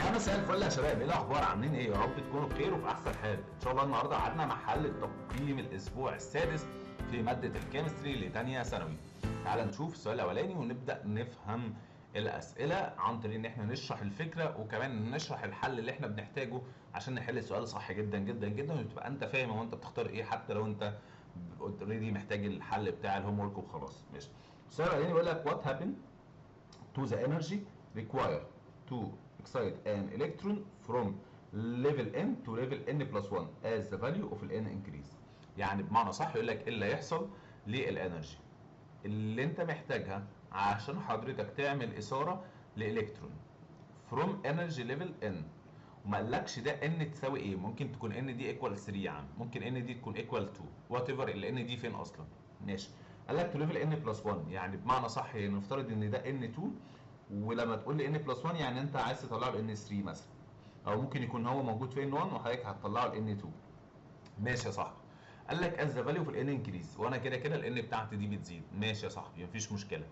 يا مساء الفل يا شباب، ايه الاخبار؟ عاملين ايه؟ يا رب تكونوا بخير وفي احسن حال. ان شاء الله النهارده قعدنا مع حل تقييم الاسبوع السادس في ماده الكيمستري لتانية ثانوي. تعال نشوف السؤال الاولاني ونبدا نفهم الاسئله عن طريق ان احنا نشرح الفكره وكمان نشرح الحل اللي احنا بنحتاجه عشان نحل السؤال صح جدا جدا جدا، وتبقى انت فاهم هو انت بتختار ايه حتى لو انت اوريدي محتاج الحل بتاع الهوم ورك وخلاص. ماشي. السؤال الاولاني بيقول لك what happened to the energy required to excite an electron from level n to level n plus 1 as the value of n increase. يعني بمعنى صح يقول لك ايه اللي هيحصل للانرجي اللي انت محتاجها عشان حضرتك تعمل اثاره لالكترون from energy level n، وما قالكش ده n تساوي ايه. ممكن تكون n دي equal 3 يا عم، ممكن n دي تكون equal 2 وات ايفر ال n دي فين اصلا. ماشي. قال لك تو ليفل n بلس 1، يعني بمعنى صح نفترض ان ده n 2، ولما تقول لي n بلس 1 يعني انت عايز تطلعه ل n 3 مثلا، او ممكن يكون هو موجود في n 1 وحضرتك هتطلعه ل n 2. ماشي يا صاحبي. قال لك از ذا فاليو في الان انكريز، وانا كده كده الان بتاعتي دي بتزيد. ماشي يا صاحبي مفيش مشكله.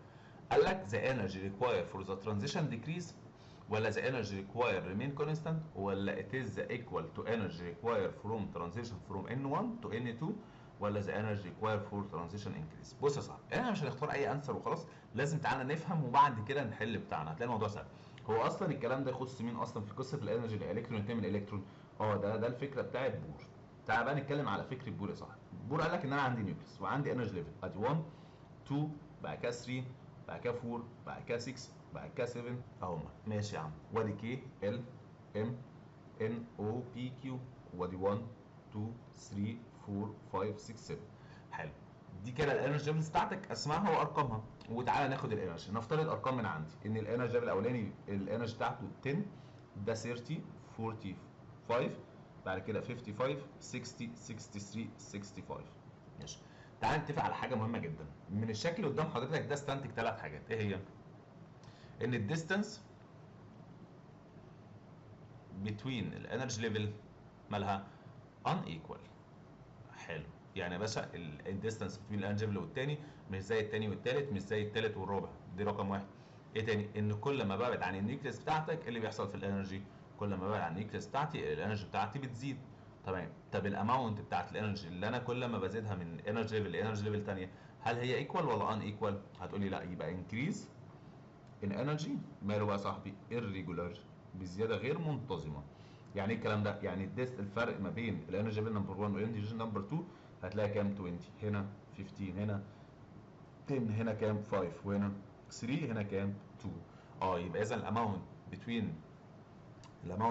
قال لك ذا انرجي ريكواير فور ذا ترانزيشن ديكريز، ولا ذا انرجي ريكواير ريمين كونستانت، ولا ات از ايكوال تو انرجي ريكواير فروم ترانزيشن فروم ان 1 تو ان 2، ولا ذا انرجي ريكواير فور ترانزيشن انكريز. بص يا صاحبي احنا مش هنختار اي انسر وخلاص، لازم تعالى نفهم وبعد كده نحل بتاعنا، هتلاقي الموضوع سهل. هو اصلا الكلام ده يخص مين اصلا في قصه الانرجي الالكترون يتم الالكترون؟ ده الفكره بتاعت بور. تعال بقى نتكلم على فكره بور يا صاحبي. بور قال لك ان انا عندي نيوكليس وعندي انرجي ليفل ادي 1 2 بعد كده 3 بعد كده 4 بعد كده 6 بعد كده 7 اهو. ماشي يا عم. وادي كي ال ام ان او بي كيو، وادي 1 2 3 4 5 6 7. حلو. دي كده الانرجي ليفلز بتاعتك اسمائها وارقامها. وتعالى ناخد الانرجي، نفترض ارقام من عندي ان الانرجي ليفل الاولاني الانرجي بتاعته 10، ده 30 45 بعد كده 55 60 63 65. ماشي. تعال نتفق على حاجه مهمه جدا من الشكل اللي قدام حضرتك ده. استنتج ثلاث حاجات. ايه هي؟ ان الديستانس بتوين الانرجي ليفل مالها unequal. حلو. يعني يا باشا الديستانس بين الانرجي ليفل والتاني مش زي التاني والتالت، مش زي التالت والرابع. دي رقم واحد. ايه تاني؟ ان كل ما ببعد عن النيوكليس بتاعتك إيه اللي بيحصل في الانرجي؟ كل ما ببعد عن النيوكليس بتاعتي الانرجي بتاعتي بتزيد. تمام. طب الاماونت بتاعت الانرجي اللي انا كل ما بزيدها من انرجي ليفل لانرجي ليفل ثانيه، هل هي ايكوال ولا ان ايكوال؟ هتقول لي لا، يبقى انكريز ان انرجي ماله بقى يا صاحبي؟ irregular، بزياده غير منتظمه. يعني ايه الكلام ده؟ يعني الفرق ما بين الانرجي ليفل نمبر 1 والانرجي نمبر 2 هتلاقي كام؟ 20 هنا، 15 هنا، 10 هنا كام؟ 5 وهنا 3 هنا كام؟ 2. يبقى اذا الاماونت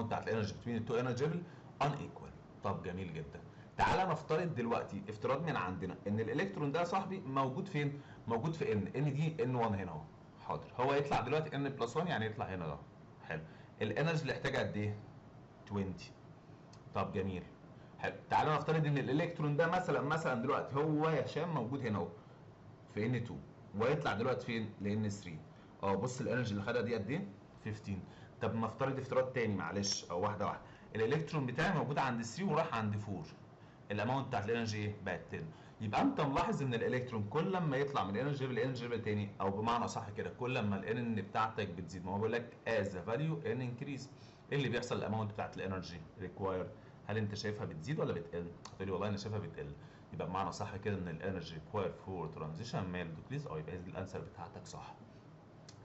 بتاعت الانرجي بتوين التو انرجي ليفل ان ايكوال. طب جميل جدا. تعالى نفترض دلوقتي افتراض من عندنا ان الالكترون ده يا صاحبي موجود فين؟ موجود في ان دي ان 1 هنا اهو. حاضر. هو يطلع دلوقتي ان بلس 1 يعني يطلع هنا ده. حلو. الانرجي اللي احتاجها قد ايه؟ 20. طب جميل. حلو. تعالى نفترض ان الالكترون ده مثلا دلوقتي هو يا هشام موجود هنا اهو في ان 2، ويطلع دلوقتي فين؟ لان 3. بص الانرجي اللي خدها دي قد ايه؟ 15. طب نفترض افتراض تاني معلش، او واحده واحده. الالكترون بتاعي موجود عند 3 وراح عند 4، الاماونت بتاعت الانرجي ايه؟ بقت 10. يبقى انت ملاحظ ان الالكترون كل ما يطلع من انرجي ليفل لانرجي ليفل تاني، او بمعنى صح كده كل ما الان بتاعتك بتزيد. ما هو بيقول لك از ذا فاليو ان انكريز، ايه اللي بيحصل؟ الاماونت بتاعت الانرجي ريكوايرد هل انت شايفها بتزيد ولا بتقل؟ هتقول لي والله انا شايفها بتقل. يبقى بمعنى صح كده ان الانرجي ريكوايرد فور ترانزيشن مال ديكريز، يبقى الانسر بتاعتك صح.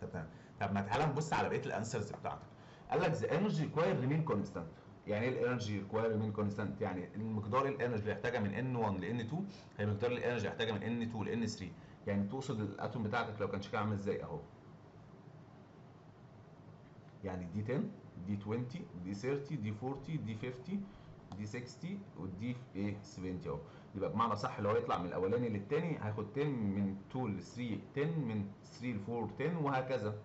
تمام. طب ما تعالى نبص على بقيه الانسرز بتاعتك. قال لك ذا انرجي ريكواير ريمين كونستانت. يعني ايه الانرجي ريكواير ريمين كونستانت؟ يعني المقدار الانرجي اللي يحتاجها من ان 1 لان 2 هي مقدار الانرجي اللي يحتاجها من ان 2 لان 3. يعني تقصد الاتوم بتاعتك لو كان شكلها عامل ازاي اهو؟ يعني دي 10 دي 20 دي 30 دي 40 دي 50 دي 60 ودي ايه 70 اهو. يبقى بمعنى صح لو هيطلع من الاولاني للثاني هياخد 10 من 2 ل 3 10 من 3 ل 4 10 وهكذا.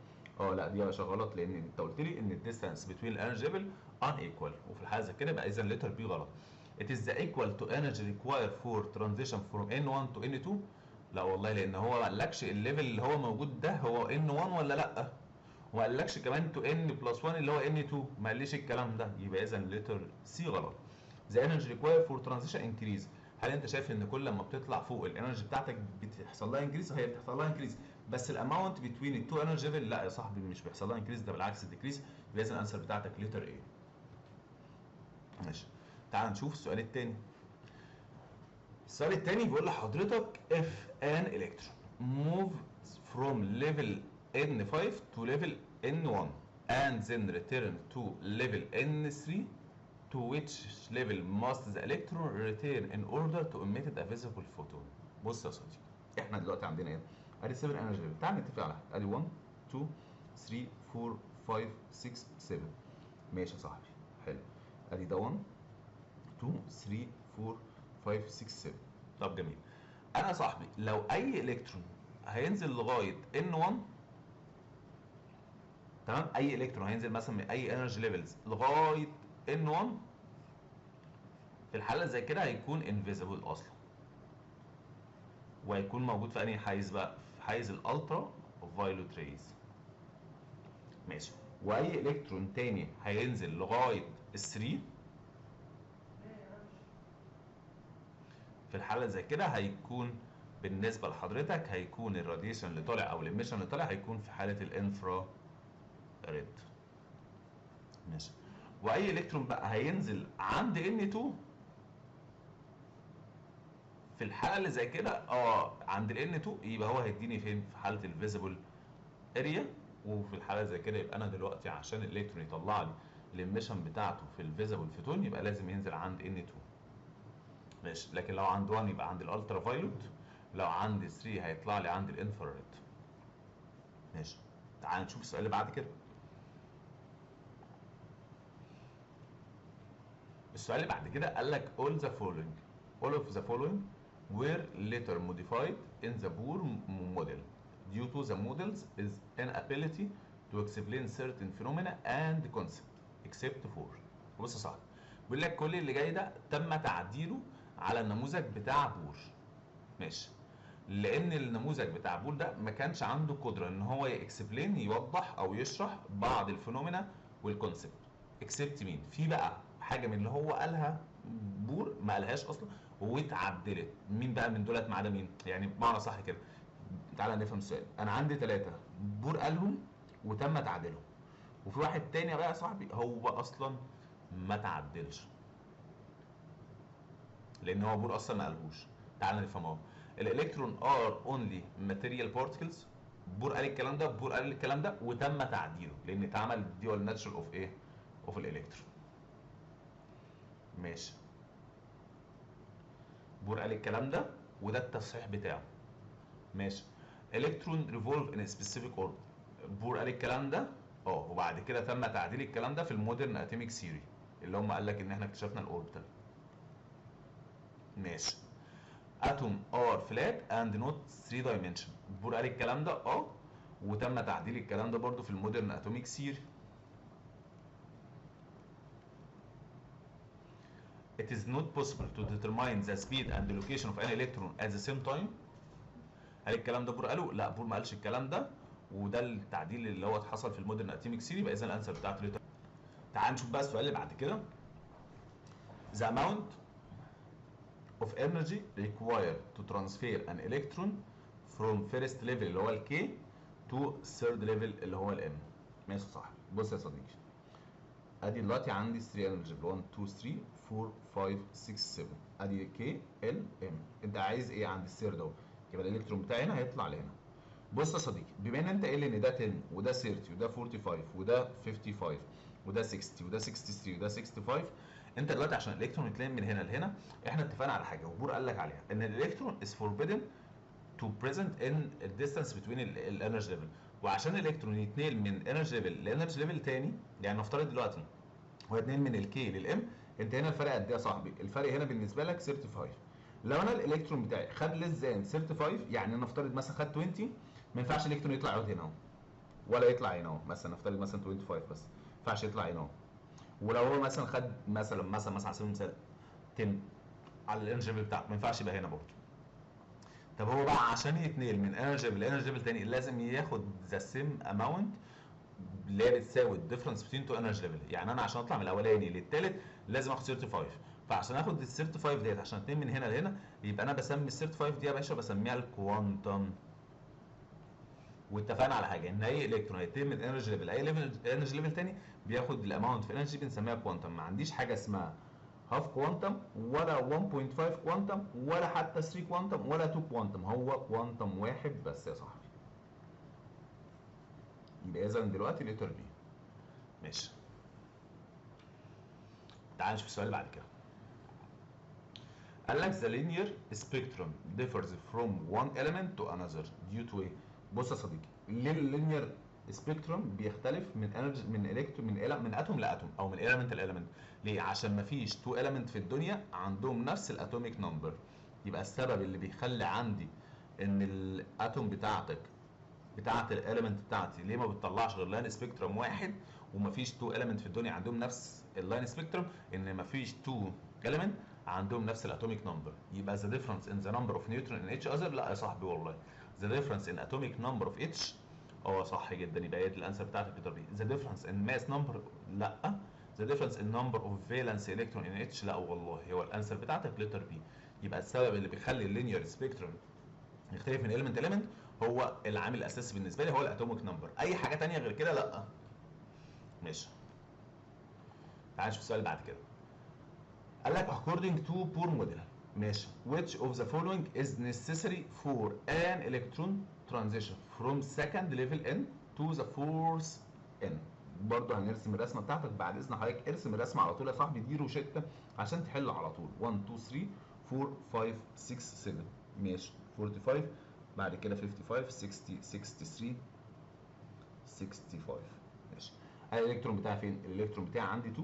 لا دي يا باشا غلط، لان انت قلت لي ان الديستانس بين الانرجي ليفل ان ايكوال، وفي الحاله زي كده يبقى اذا لتر بي غلط. It is the equal to energy required for transition from N1 to N2. لا والله، لان هو ما قالكش الليفل اللي هو موجود ده هو N1 ولا لا، وما قالكش كمان تو ان بلس 1 اللي هو ان 2، ما قاليش الكلام ده. يبقى اذا لتر سي غلط. ذا انرجي ريكواير فور ترانزيشن انكريز، هل انت شايف ان كل ما بتطلع فوق الانرجي بتاعتك بتحصل لها انكريز؟ هي بتحصل لها انكريز، بس الاماونت بتوين التو انرجي ليفل لا يا صاحبي مش بيحصل لها انكريز، ده بالعكس ديكريز. لازم الانسر بتاعتك لتر ايه. ماشي. تعال نشوف السؤال الثاني. السؤال الثاني بيقول لحضرتك if an electron moves from level N5 to level N1 and then return to level N3, to which level must the electron return in order to emit a visible photon. بص يا صديقي، احنا دلوقتي عندنا ايه؟ ادي 7 انرجي ليفل، تعال نتفق على ادي 1 2 3 4 5 6 7. ماشي يا صاحبي، حلو. ادي ده 1 2 3 4 5 6 7. طب جميل. انا يا صاحبي لو اي الكترون هينزل لغايه N1، تمام، اي الكترون هينزل مثلا من اي انرجي ليفلز لغايه N1، في الحاله زي كده هيكون انفيزبل اصلا، وهيكون موجود في انهي حيز بقى؟ في حيز الالترا فايولوت ريز. ماشي. واي الكترون تاني هينزل لغايه ال3، في الحاله زي كده هيكون بالنسبه لحضرتك هيكون الراديشن اللي طالع او الاميشن اللي طالع هيكون في حاله الانفرا ريد. ماشي. واي الكترون بقى هينزل عند N2، في الحاله اللي زي كده عند N2 يبقى هو هيديني فين؟ في حاله الفيزيبل اريا. وفي الحاله زي كده يبقى انا دلوقتي عشان الالكترون يطلع لي الاميشن بتاعته في الفيزيبل فوتون يبقى لازم ينزل عند N2. ماشي. لكن لو عند 1 يبقى عند الالترا فايلوت، لو عند 3 هيطلع لي عند الانفراريد. ماشي. تعال نشوف السؤال اللي بعد كده. السؤال اللي بعد كده قال لك all of the following were later modified in the Bohr model due to the model's inability to explain certain phenomena and concepts except for. بص يا صاحبي، بيقول لك كل اللي جاي ده تم تعديله على النموذج بتاع بور. ماشي. لان النموذج بتاع بور ده ما كانش عنده قدره ان هو يكسبلين يوضح او يشرح بعض الفينومينا والكونسبت. اكسبت مين؟ في بقى حاجه من اللي هو قالها بور ما قالهاش اصلا واتعدلت. مين بقى من دولت ما عدا مين؟ يعني بمعنى صح كده، تعالى نفهم السؤال. انا عندي 3 بور قالهم وتم تعديلهم، وفي واحد تاني بقى يا صاحبي هو اصلا ما تعدلش لان هو بور اصلا ما قالهوش. تعالى نفهم اهو. الالكترون ار اونلي ماتيريال بارتكلز، بور قال الكلام ده، بور قال الكلام ده وتم تعديله لان اتعمل ديول ناتشرال اوف ايه؟ اوف الالكترون. ماشي. بور قال الكلام ده وده التصحيح بتاعه. ماشي. الكترون ريفولف ان سبيسيفيك اوربت، بور قال الكلام ده وبعد كده تم تعديل الكلام ده في المودرن اتوميك ثيوري اللي هم قال لك ان احنا اكتشفنا الاوربيتال. ماشي. اتوم ار فلات اند نوت 3 دايمنشن، بور قال الكلام ده وتم تعديل الكلام ده برضو في المودرن اتوميك ثيوري. It is not possible to determine the speed and the location of an electron at the same time. هل الكلام ده بور قاله؟ لا، بور ما قالش الكلام ده، وده التعديل اللي هو حصل في المودرن اتوميك ثيوري. يبقى اذا الانسر بتاعته ليه. تعال نشوف بقى السؤال اللي بعد كده. The amount of energy required to transfer an electron from first level اللي هو الكي to third level اللي هو الام. ماشي يا صاحبي. بص يا صديقي، ادي دلوقتي عندي 3 انرجي 1 2 3 4 5 6 7. ادي كي ال ام. انت عايز ايه عند الثيرد اهو؟ يبقى الالكترون بتاعي هنا هيطلع لهنا. بص يا صديقي، بما ان انت قايل ان ده 10 وده 30 وده 45 وده 55 وده 60 وده 63 وده 65، انت دلوقتي عشان الالكترون يتلم من هنا لهنا احنا اتفقنا على حاجه وبور قال لك عليها ان الالكترون is forbidden to present in the distance between الانرجي ليفل. وعشان الالكترون يتنقل من انرجي ليفل لانرجي ليفل تاني، يعني نفترض دلوقتي هو اتنين من الكي للام، انت هنا الفرق قد ايه يا صاحبي؟ الفرق هنا بالنسبه لك 35. لو انا الالكترون بتاعي خد ليس ذان 35، يعني نفترض مثلا خد 20، ما ينفعش الالكترون يطلع يقعد هنا اهو ولا يطلع هنا اهو. مثلا نفترض مثلا 25 بس، ما ينفعش يطلع هنا اهو. ولو هو مثلا خد مثلا على سبيل المثال 10 على الانرجي ليفل بتاعته، ما ينفعش يبقى هنا برضه. طب هو بقى عشان يتنقل من انرجي ليفل لانرجي ليفل تاني لازم ياخد ذا سيم اماونت اللي هي بتساوي الديفرنس بين تو انرجي ليفل. يعني انا عشان اطلع من الاولاني للثالث لازم اخد 35، فعشان اخد ال 35 ديت عشان اتنين من هنا لهنا، يبقى انا بسمي ال 35 دي يا باشا بسميها الكوانتم. واتفقنا على حاجه ان اي الكترون هيتم من انرجي ليفل اي ليفل انرجي ليفل تاني بياخد الاماونت في انرجي بنسميها كوانتم. ما عنديش حاجه اسمها هاف كوانتم ولا 1.5 كوانتم ولا حتى 3 كوانتم ولا 2 كوانتم، هو كوانتم واحد بس يا صاحبي. يبقى اذا دلوقتي لتر بي. ماشي، تعال نشوف السؤال اللي بعد كده. قال لك the linear spectrum differs from one element to another due to ايه؟ بص يا صديقي، ليه اللينير سبيكتروم بيختلف من انرجي من اتوم لاتوم او من element لاليمنت؟ ليه؟ عشان مفيش تو element في الدنيا عندهم نفس الاتوميك نمبر. يبقى السبب اللي بيخلي عندي ان الاتوم بتاعت الاليمنت بتاعتي ليه ما بتطلعش غير لاين سبيكتروم واحد ومفيش تو element في الدنيا عندهم نفس اللاين سبيكتروم، ان مفيش تو element عندهم نفس الاتوميك نمبر. يبقى the difference in the number of neutron in each other، لا يا صاحبي والله the difference in atomic number of each. صح جدا، يبقى هي دي الانسر بتاعتك لتر بي. the difference in mass number، لا. the difference in number of valence electron in each، لا والله هو الانسر بتاعتك لتر بي. يبقى السبب اللي بيخلي اللينير سبيكتروم يختلف من element element هو العامل الاساسي بالنسبه لي هو الاتوميك نمبر، اي حاجه ثانيه غير كده لا. ماشي، تعال نشوف السؤال بعد كده. قال لك according to Bohr model، ماشي، which of the following is necessary for an electron transition from second level n to the fourth n. برضه هنرسم الرسمه بتاعتك، بعد اذن حضرتك ارسم الرسمه على طول يا صاحبي، دي روشته عشان تحل على طول. 1 2 3 4 5 6 7، ماشي، 45 بعد كده 55 60 63 65. ماشي، الالكترون بتاعي فين؟ الالكترون بتاعي عندي 2،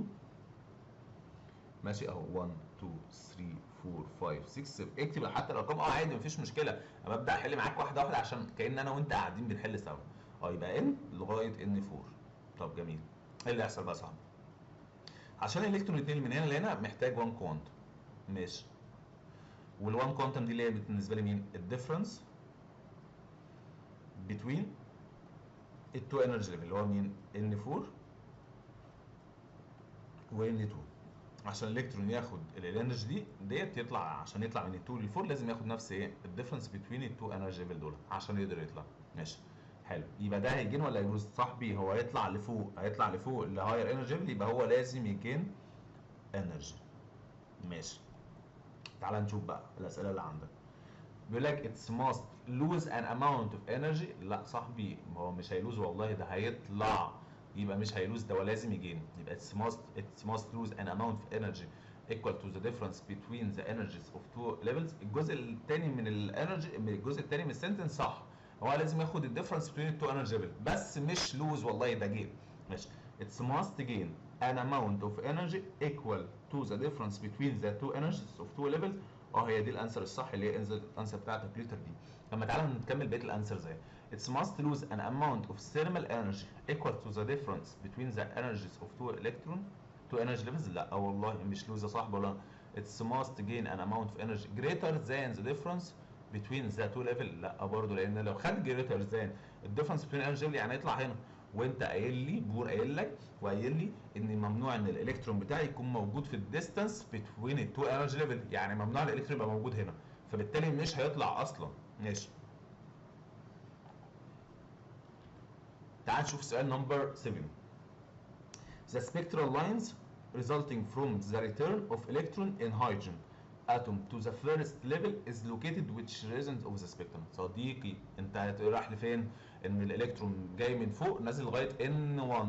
ماشي اهو 1 2 3 4 5 6 7. اكتب حتى الارقام عادي مفيش مشكله، انا ببدا احل معاك واحده واحده عشان كأن انا وانت قاعدين بنحل سوا. يبقى ان لغايه ان 4. طب جميل، ايه اللي هيحصل بقى يا صاحبي؟ عشان الالكترون يتنقل من هنا لهنا محتاج 1 كوانتم، ماشي، وال1 كوانتم دي اللي هي بالنسبه لي مين؟ الديفرنس بتوين التو انرجي ليفل اللي هو مين؟ ان 4 وان 2. عشان الالكترون ياخد الانرجي ديت يطلع، عشان يطلع من ال2 لل4 لازم ياخد نفس ايه؟ الديفرنس بين التو انرجي ليفل دول عشان يقدر يطلع. ماشي، حلو، يبقى ده هيجين ولا هيلوز؟ صاحبي هو هيطلع لفوق، هيطلع لفوق لهاير انرجي ليفل، يبقى هو لازم يجين انرجي. ماشي، تعال نشوف بقى الاسئله اللي عندك. بيقول لك اتس ماست لوز ان اماونت اوف انرجي، لا صاحبي هو مش هيلوز والله، ده هيطلع، يبقى مش هيلوز، ده هو لازم يجين. يبقى اتس ماست لوز ان اماونت اوف انرجي equal to the difference between the energies of two levels. الجزء الثاني من الانرجي، الجزء الثاني من السنتنس صح، هو لازم ياخد الديفرنس between التو انرجي ليفل، بس مش لوز والله ده جين. ماشي، اتس ماست جين an amount of energy equal to the difference between the two energies of two levels. هي دي الانسر الصح اللي هي الانسر بتاعتك لتر دي. لما تعالى نكمل بقيه الانسر زي اتس must lose an amount of thermal energy equal to the difference between the energies of two energy levels. لا والله مش lose يا صاحبي، ولا اتس must gain an amount of energy greater than the difference between the two level. لا برضه، لان لو خد greater than الديفرنس between energy level يعني هيطلع هنا، وانت قايل لي بور قايل لك وقايل لي ان ممنوع ان الالكترون بتاعي يكون موجود في الديستانس بين التو انرجي ليفل، يعني ممنوع الالكترون يبقى موجود هنا، فبالتالي مش هيطلع اصلا. ماشي، تعال نشوف سؤال نمبر 7. The spectral lines resulting from the return of electron in hydrogen atom to the first level is located which region of the spectrum. صديقي انت رايح لفين؟ ان الالكترون جاي من فوق نازل لغايه N1.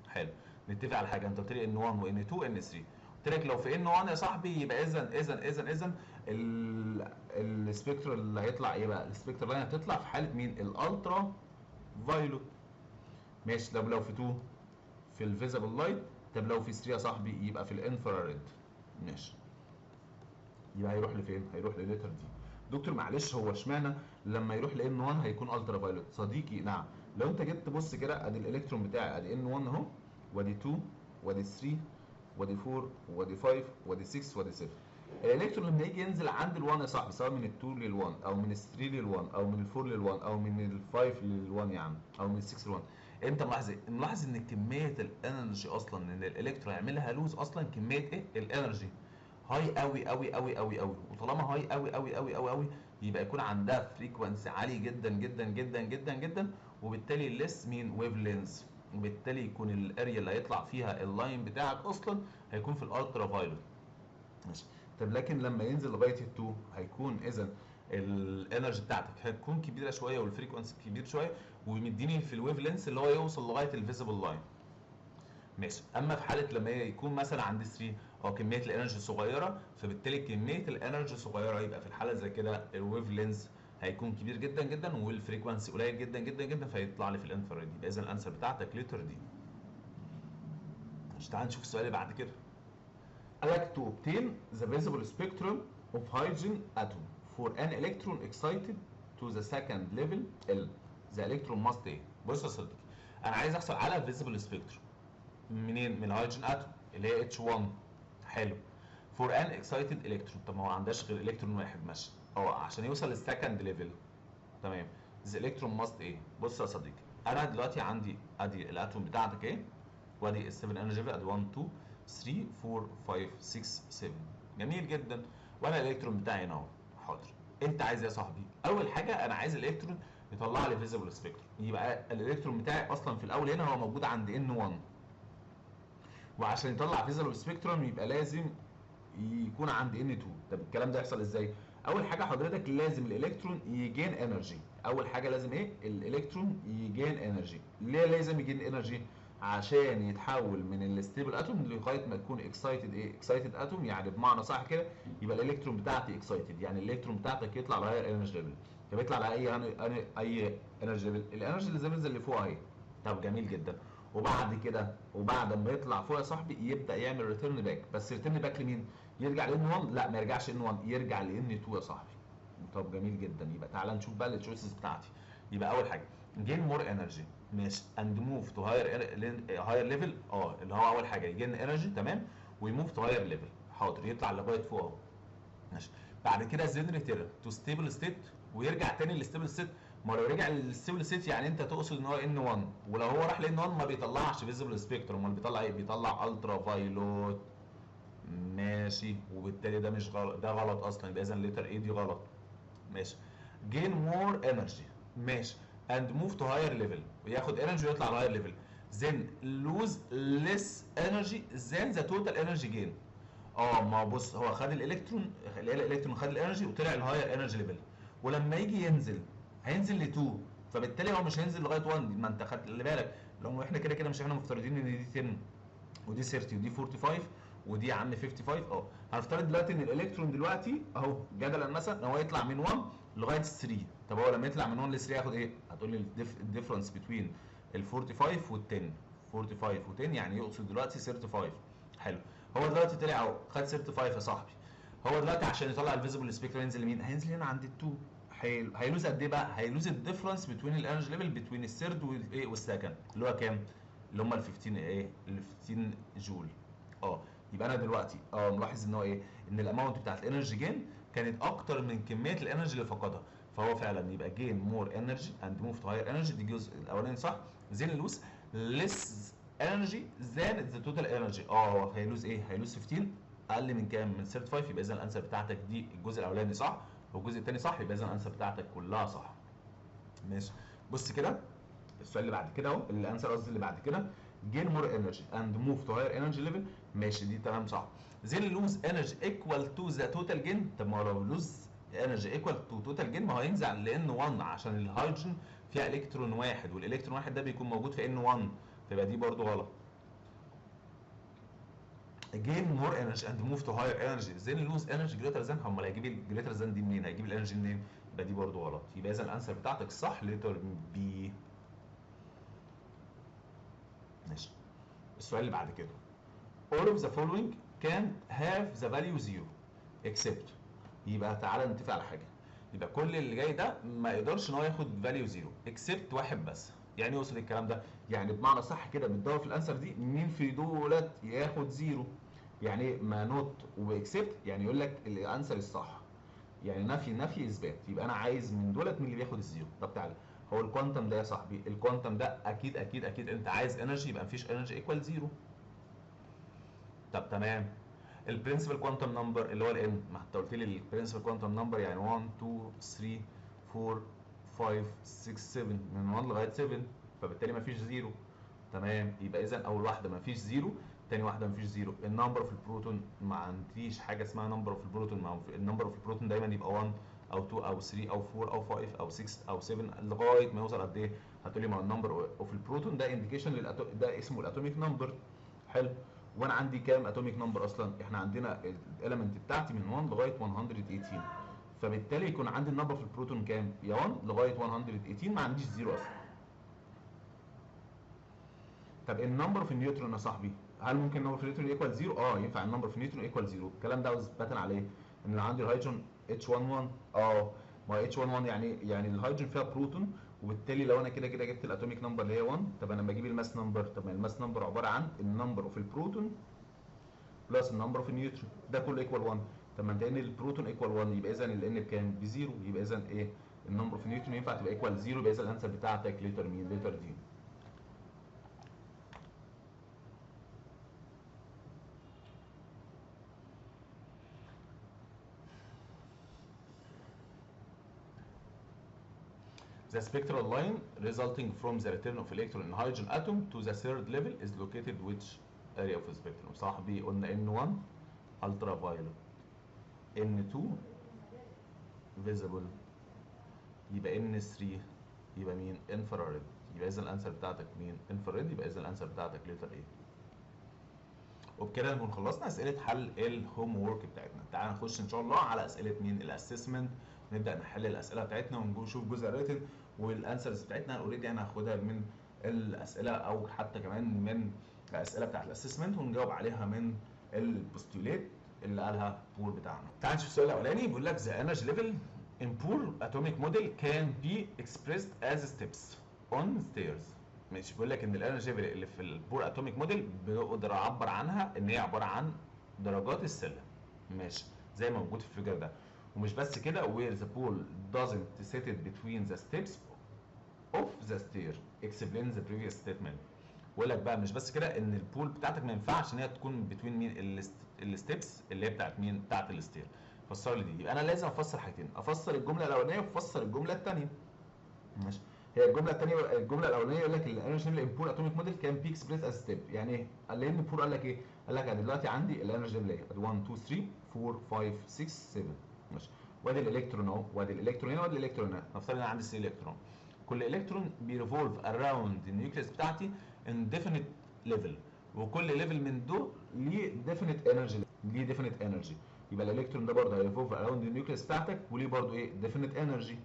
حلو، نتفق على حاجه، انت قلت لي N1 وN2 وN3، قلت لك لو في N1 يا صاحبي يبقى اذا السبيكترال اللي هيطلع ايه بقى؟ السبيكترال لاين هتطلع في حاله مين؟ الالترا فايولوت. ماشي، طب لو في 2 في الفيزبل لايت، طب لو في 3 يا صاحبي يبقى في الانفراريد. ماشي، يبقى هيروح لفين؟ هيروح للتر دي. دكتور معلش هو اشمعنى لما يروح لان 1 هيكون الترا فايولوت؟ صديقي نعم، لو انت جيت تبص كده ادي الالكترون بتاعي ادي ان 1 اهو، وادي 2 وادي 3 وادي 4 وادي 5 وادي 6 وادي 7. الالكترون لما يجي ينزل عند ال1 يا صاحبي، سواء من ال2 لل1 او من ال3 لل1 او من ال4 لل1 او من ال5 لل1 يا عم، او من ال6 لل1، انت ملاحظ ايه؟ ملاحظ ان كميه الانرجي اصلا ان الالكترون يعملها لوز، اصلا كميه ايه؟ الانرجي هاي قوي قوي قوي قوي قوي، وطالما هاي قوي قوي قوي قوي قوي يبقى يكون عندها فريكونسي عالي جدا جدا جدا جدا جدا، وبالتالي ليس مين ويف لينز، وبالتالي يكون الاريا اللي هيطلع فيها اللاين بتاعك اصلا هيكون في الالترا فايلوت. ماشي. طب لكن لما ينزل لغايه ال2 هيكون اذا الانرجي بتاعتك هتكون كبيره شويه والفريكونسي كبير شويه، ومديني في الويف لينس اللي هو يوصل لغايه الفيزيبل لاين. ماشي. اما في حاله لما يكون مثلا عند 3 او كميه الانرجي صغيره، فبالتالي كميه الانرجي صغيره يبقى في الحاله زي كده الويف لينز هيكون كبير جدا جدا والفريكونسي قليل جدا جدا جدا، فيطلع لي في الانفراريد. يبقى اذا الانسر بتاعتك لتر دي. تعال نشوف السؤال اللي بعد كده. قال لك to obtain the visible spectrum of hydrogen atom for an electron excited to the second level L. The electron must ايه؟ بص يا صديقي، انا عايز احصل على visible spectrum منين؟ من الهيدروجين اتوم اللي هي H1. حلو. for an excited electron. طب ما هو ما عندهاش غير الكترون واحد. ماشي. عشان يوصل للسكند ليفل. تمام. the electron must ايه؟ بص يا صديقي، انا دلوقتي عندي ادي الاتوم بتاعتك ايه؟ وادي ال 7 انرجي ادي 1 2 3 4 5 6 7. جميل جدا. وانا الالكترون بتاعي هنا اهو. حاضر. انت عايز ايه يا صاحبي؟ اول حاجه انا عايز الالكترون يطلع لي فيزيبل سبيكتروم. يبقى الالكترون بتاعي اصلا في الاول هنا هو موجود عند N1، وعشان يطلع فيزيبل سبيكتروم يبقى لازم يكون عند N2. طب الكلام ده يحصل ازاي؟ اول حاجه حضرتك لازم الالكترون يجين انرجي. اول حاجه لازم ايه؟ الالكترون يجين انرجي. ليه لازم يجين انرجي؟ عشان يتحول من الستيبل اتوم لغايه ما تكون اكسايتد ايه؟ اكسايتد اتوم. يعني بمعنى صح كده يبقى الالكترون بتاعتي اكسايتد، يعني الالكترون بتاعتك يطلع على هاير انرجي ليفل. طب يطلع على اي انرجي ليفل؟ الانرجي ليفلز اللي فوق اهي. طب جميل جدا. وبعد كده وبعد ما يطلع فوق يا صاحبي يبدا يعمل ريتيرن باك. بس ريتيرن باك لمين؟ يرجع لان 1؟ لا، ما يرجعش ان 1، يرجع لان 2 يا صاحبي. طب جميل جدا. يبقى تعالى نشوف بقى التشويسز بتاعتي. يبقى اول حاجه جين مور انرجي. ماشي. اند موف تو هاير ليفل. اللي هو اول حاجه يجين انرجي. تمام. ويموف تو هاير ليفل. حاضر. يطلع لغايه فوق اهو. ماشي. بعد كده زين ريتيرن تو ستيبل ستيت ويرجع تاني للستيبل ستيت. ما لو رجع للستيبل ستيت يعني انت تقصد ان هو ان 1، ولو هو راح لان 1 ما بيطلعش فيزيبل سبيكتروم، امال بيطلع ايه؟ بيطلع الترا فايلوت. ماشي. وبالتالي ده مش غلط، ده غلط اصلا. يبقى اذا الليتر ايه دي غلط. ماشي. gain more energy. ماشي. and move to higher level. وياخد energy ويطلع على higher level. then lose less energy than the total energy gain. ما بص، هو خد الالكترون، الالكترون خد الانرجي وطلع الهاير انرجي ليفل، ولما يجي ينزل هينزل ل 2، فبالتالي هو مش هينزل لغايه 1. ما انت خلي بالك، لو احنا كده كده مش احنا مفترضين ان دي 10 ودي 30 ودي 45 ودي يا عم 55. هنفترض دلوقتي ان الالكترون دلوقتي اهو جدلا مثلا هو يطلع من 1 لغايه 3. طب هو لما يطلع من 1 ل 3 ياخد ايه؟ هتقول لي الديفرنس بين ال 45 وال 10. 45 و 10 يعني يقصد دلوقتي 35. حلو. هو دلوقتي طلع اهو خد 35 يا صاحبي. هو دلوقتي عشان يطلع الفيزيبل سبيكترم ينزل لمين؟ هينزل هنا عند ال2. حلو. هيلوز قد ايه بقى؟ هيلوز الديفرنس بين الانرجي ليفل بين الثيرد والايه والسكند، اللي هو كام؟ اللي هم ال 15 ايه؟ ال 15 جول. يبقى انا دلوقتي ملاحظ ان هو ايه؟ ان الاماونت بتاعت الانرجي جين كانت اكتر من كميه الانرجي اللي فقدها، فهو فعلا يبقى جين مور انرجي اند موف تو هاير انرجي. دي الجزء الاولاني صح. زين لوز ليس انرجي ذان ذا توتال انرجي. هيلوز ايه؟ هيلوز 15 اقل من كام؟ من 35. يبقى اذا الانسر بتاعتك دي الجزء الاولاني صح والجزء الثاني صح. يبقى اذا الانسر بتاعتك كلها صح. ماشي. بص كده السؤال اللي بعد كده اهو، الانسر قصدي اللي بعد كده gain more energy and move to higher energy level. ماشي دي تمام صح. then lose energy equal to the total gain. طب ما هو لو lose energy equal to total gain ما هو هينزع لان 1 عشان الهيدروجين فيها الكترون واحد، والالكترون واحد ده بيكون موجود في ان 1، فيبقى دي برضو غلط. gain more energy and move to higher energy then lose energy greater than. امال هيجيب الجريتر ذان دي منين؟ هيجيب الانرجي منين؟ يبقى دي برضو غلط. يبقى اذا الانسر بتاعتك صح لتر بي. ماشي. السؤال اللي بعد كده all of the following can have the value 0 except. يبقى تعالى نتفق على حاجه. يبقى كل اللي جاي ده ما يقدرش ان هو ياخد value 0 except واحد بس. يعني يوصل الكلام ده؟ يعني بمعنى صح كده بتدور في الانسر دي مين في دولت ياخد 0. يعني ما نوت واكسبت يعني يقول لك الانسر الصح، يعني نفي اثبات. يبقى انا عايز من دولت مين اللي بياخد الزيرو. طب تعالى، هو الكوانتم ده يا صاحبي، الكوانتم ده اكيد انت عايز انرجي، يبقى مفيش انرجي ايكوال زيرو. طب تمام. البرنسبل كوانتم نمبر اللي هو الان، ما انت قلت لي البرنسبل كوانتم نمبر يعني 1 2 3 4 5 6 7 من 1 لغايه 7، فبالتالي ما فيش زيرو. تمام، يبقى اذا اول واحده ما فيش زيرو، تاني واحده ما فيش زيرو. النمبر اوف البروتون ما عنديش حاجه اسمها نمبر اوف البروتون، ما هو النمبر اوف البروتون دايما يبقى 1 او 2 او 3 او 4 او 5 او 6 او 7 لغايه ما يوصل قد ايه؟ هتقولي ما النمبر اوف البروتون ده انديكيشن ده اسمه الاتوميك نمبر. حلو. وانا عندي كام اتوميك نمبر اصلا؟ احنا عندنا الاليمنت بتاعتي من 1 لغايه 118، فبالتالي يكون عندي النمبر في البروتون كام؟ يا 1 لغايه 118، ما عنديش زيرو اصلا. طب النمبر في النيوترون يا صاحبي، هل ممكن النمبر في النيوترون ايكوال زيرو؟ ينفع النمبر في النيوترون ايكوال زيرو. الكلام ده اثباتا عليه ان لو عندي الهيدروجين H11 ما H11 يعني الهيدروجين فيها بروتون، وبالتالي لو انا كده جبت الاتوميك نمبر اللي هي 1، طب انا لما اجيب الماس نمبر، طب ما الماس نمبر عباره عن النمبر اوف البروتون بلس النمبر اوف النيوترون، ده كله ايكوال 1. طب ما انت ان البروتون ايكوال 1 يبقى اذا الان بكام؟ بزيرو. يبقى اذا ايه؟ النمبر اوف النيوترون ينفع تبقى ايكوال زيرو، يبقى اذا الانسر بتاعتك لتر مين؟ لتر دي. The spectral line resulting from the return of electron in hydrogen atom to the third level is located which area of the spectrum؟ صاحبي قلنا N1 ultraviolet، N2 visible، يبقى N3 يبقى مين؟ infrared. يبقى اذا الانسر بتاعتك مين؟ infrared. يبقى اذا الانسر بتاعتك لتر ايه. وبكده نكون خلصنا اسئله حل الهوم وورك بتاعتنا. تعال نخش ان شاء الله على اسئله مين؟ الاسسمنت. نبدا نحل الاسئله بتاعتنا ونشوف جزء الريتن، والانسرز بتاعتنا اوريدي انا هاخدها من الاسئله او حتى كمان من الاسئله بتاعت الاسسمنت، ونجاوب عليها من البوستوليت اللي قالها بول بتاعنا. تعال نشوف السؤال الاولاني. بيقول لك the energy level in poor atomic model can be expressed as steps on stairs. ماشي، بيقول لك ان الانرجي اللي في البور اتوميك موديل بقدر اعبر عنها ان هي عباره عن درجات السلم. ماشي، زي ما موجود في الفيجر ده. ومش بس كده، where the pool doesn't sit between the steps of the stair explain the previous statement. بيقول لك بقى مش بس كده، ان البول بتاعتك ما ينفعش ان هي تكون بتوين مين؟ الستبس اللي هي بتاعت مين؟ بتاعت الستير. فسر لي دي. يبقى انا لازم افسر حاجتين، افسر الجمله الاولانيه وافسر الجمله الثانيه. ماشي، هي الجمله الثانيه، الجمله الاولانيه يقول لك الانرجي ليفل ان بور اتوميك موديل كان بي اكسبريس از ستيب. يعني ايه؟ لان بور قال لك ايه؟ قال لك انا دلوقتي عندي الانرجي ليفل 1 2 3 4 5 6 7. ماشي، وادي الالكترون اهو، وادي الالكترون هنا، وادي الالكترون هنا. نفترض ان انا عندي 3 الكترون، كل الكترون بيريفولف اراوند النيوكليس بتاعتي ان ديفينيت ليفل، وكل ليفل من دول ليه ديفينيت انرجي، ليه ديفينيت انرجي. يبقى الالكترون ده برضه هيريفولف اراوند النيوكليس بتاعتك وليه برضه ايه؟ ديفينيت انرجي.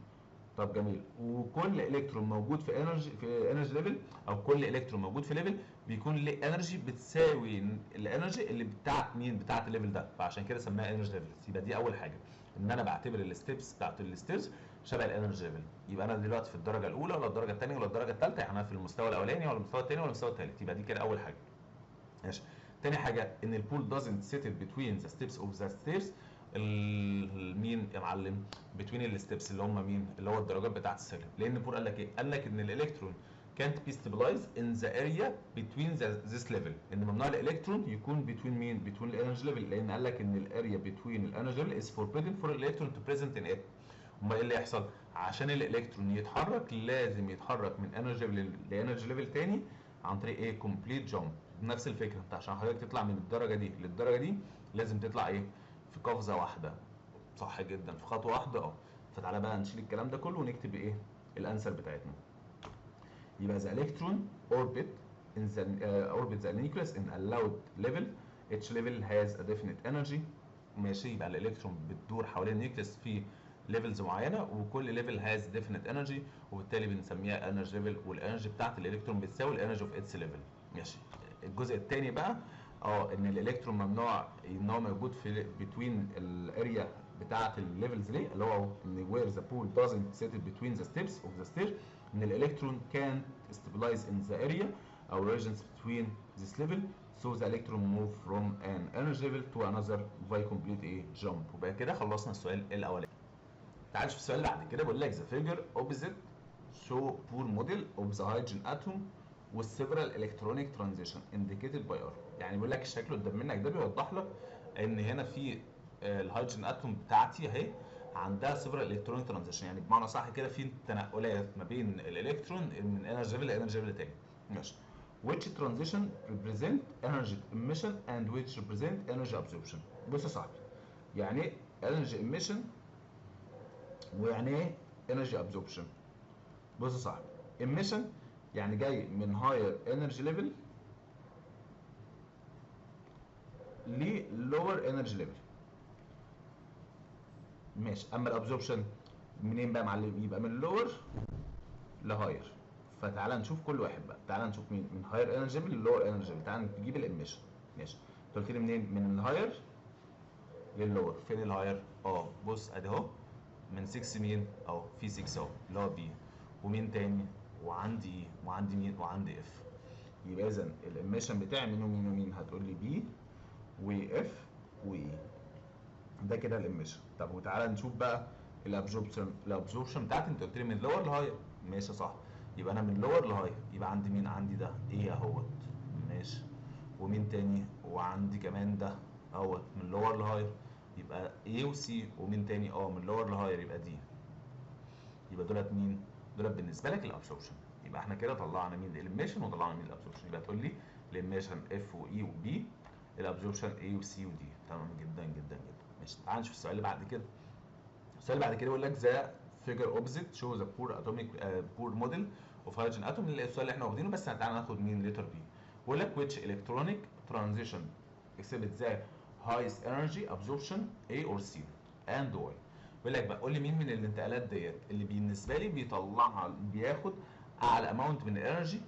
طب جميل. وكل الكترون موجود في انرجي ليفل، او كل الكترون موجود في ليفل بيكون له انرجي بتساوي الانرجي اللي بتاعت مين؟ بتاعت الليفل ده، فعشان كده سماها انرجي ليفل. يبقى دي اول حاجه، ان انا بعتبر الستبس بتاعت الستيرز شبه الانرجي ليفل. يبقى انا دلوقتي في الدرجه الاولى ولا الدرجه الثانيه ولا الدرجه الثالثه؟ يعني انا في المستوى الاولاني ولا المستوى الثاني ولا المستوى الثالث؟ يبقى دي كده اول حاجه. ماشي. تاني حاجه، ان البول doesn't sit between the steps of the stairs. مين يا معلم؟ بتوين الستبس اللي هم مين؟ اللي هو الدرجات بتاعت السلم. لان بور قال لك ايه؟ قال لك ان الالكترون كانت بي ستابلايز ان ذا اريا بتوين ذيس ليفل، ان ممنوع الالكترون يكون بتوين مين؟ بتوين الانرجي ليفل، لان قال لك ان الاريا بتوين الانرجي ليفل از فوربيدن فور الالكترون تو بريزنت ان ات. امال ايه اللي يحصل؟ عشان الالكترون يتحرك لازم يتحرك من انرجي ليفل لانرجي ليفل تاني عن طريق ايه؟ كومبليت جامب. نفس الفكره، انت عشان حضرتك تطلع من الدرجه دي للدرجه دي لازم تطلع ايه؟ في قفزه واحده. صح جدا، في خطوه واحده. فتعالى بقى نشيل الكلام ده كله ونكتب ايه؟ الانسر بتاعتنا. يبقى the electron orbit in the orbit the nucleus in allowed level. each level has a definite energy. ماشي، يبقى الالكترون بتدور حوالين النيوكليس في ليفلز معينه، وكل ليفل هاز ديفينيت انرجي، وبالتالي بنسميها انرجي ليفل، والانرجي بتاعت الالكترون بتساوي الانرجي اوف اتس ليفل. ماشي. الجزء الثاني بقى ان الالكترون ممنوع ان هو موجود في بتوين الاريا بتاعت الليفلز دي، اللي هو ان where the pool doesn't sit between the steps of the stair. ان الالكترون can't stabilize in the area or regions between this level, so the electron move from an energy level to another by complete jump. وبقى كده خلصنا السؤال الاولاني. تعال نشوف السؤال اللي بعد كده. بيقول لك the figure opposite show poor model of the hydrogen atom with several electronic transition indicated by R. يعني بيقول لك الشكل قدام منك ده بيوضح لك ان هنا في الهيدروجين اتوم بتاعتي اهي عندها سيفرال الكترون ترانزيشن، يعني بمعنى صح كده في تنقلات ما بين الالكترون من انرجي ليفل لانرجي ليفل تاني. ماشي. which transition represent energy emission and which represent energy absorption. بص يا صاحبي، يعني ايه energy emission ويعني ايه energy absorption؟ بص يا صاحبي، emission يعني جاي من higher energy level ل lower energy level. ماشي. اما الابزوربشن منين بقى يا معلم؟ يبقى من lower لهاير. فتعالى نشوف كل واحد بقى، تعالى نشوف مين من هاير انرجي ليفل للور انرجي ليفل. تعالى نجيب الاميشن. ماشي. انت قلت لي منين؟ من الهاير للور. فين الهاير؟ بص ادي اهو من 6 مين؟ اهو في 6 اهو اللي هو بي، ومين تاني؟ وعندي ايه؟ وعندي مين؟ وعندي اف. يبقى اذا الاميشن بتاعي من ومين ومين؟ هتقول لي بي واف واي. ده كده الاميشن. طب وتعالى نشوف بقى الابزوربشن بتاعتي. انت قلت لي من لور لهاير. ماشي صح. يبقى انا من لور لهاير، يبقى عندي مين؟ عندي ده ايه اهوت. ماشي. ومين تاني؟ وعندي كمان ده اهوت من لور لهاير، يبقى A وسي. ومين تاني؟ من لور لهاير يبقى دي. يبقى دولت مين؟ دولت بالنسبه لك الابسوربشن. يبقى احنا كده طلعنا مين الاميشن وطلعنا مين الابسوربشن. يبقى تقول لي الاميشن اف واي وبي، الابسوربشن اي وسي ودي. تمام جدا جدا جدا. ماشي. تعال نشوف السؤال اللي بعد كده. السؤال اللي بعد كده بيقول لك ذا فيجر اوبزيت شوز ا بور اتوميك بور موديل اوف هيدروجين اتوم. السؤال اللي احنا واخدينه، بس تعالى ناخد مين؟ لتر بي. بيقول لك which electronic transition exhibit the highest energy absorption A or C and why. بيقول لك بقى قول لي مين من الانتقالات ديت اللي بالنسبه لي بيطلعها بياخد اعلى اماونت من الانرجي